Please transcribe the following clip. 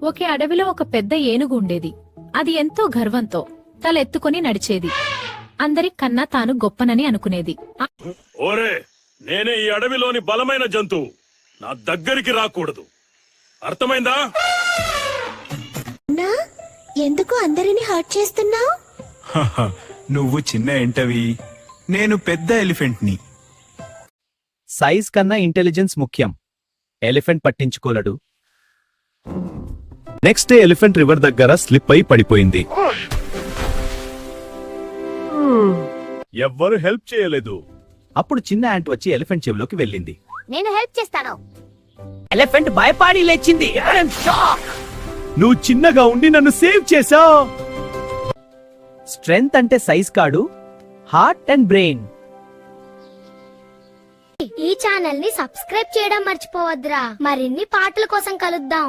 ఒకే అడవిలో ఒక పెద్ద ఏనుగు ఉండేది. అది ఎంతో గర్వంతో తలెత్తుకుని నడిచేది. అందరికన్నా తాను గొప్పనని అనుకునేది. ఓరే, నేనే ఈ అడవిలోని బలమైన జంతువు. నా దగ్గరికి రాకూడదు, అర్థమైందా? ఎందుకు అందరిని హర్ట్ చేస్తున్నావు? నువ్వు చిన్న ఎంటవి, నేను పెద్ద ఎలిఫెంట్ ని. సైజ్ కన్నా ఇంటెలిజెన్స్ ముఖ్యం. ఎలిఫెంట్ పట్టించుకోలేడు. నెక్స్ట్ డే ఎలిఫెంట్ రివర్ దగ్గర స్లిప్ అయి పడిపోయింది. ఎవ్వరు హెల్ప్ చేయలేదు. అప్పుడు చిన్న యాంట్ వచ్చి ఎలిఫెంట్ చెవిలోకి వెళ్ళింది. నేను హెల్ప్ చేస్తాను. ఎలిఫెంట్ భయపడి లేచింది. నువ్వు చిన్నగా ఉండి నన్ను సేవ్ చేశావు. స్ట్రెంగ్త్ అంటే సైజ్ కాదు, హార్ట్ అండ్ బ్రెయిన్. ఈ ఛానల్ ని సబ్స్క్రైబ్ చేయడం మర్చిపోవద్దురా. మరిన్ని పాటల కోసం కలుద్దాం.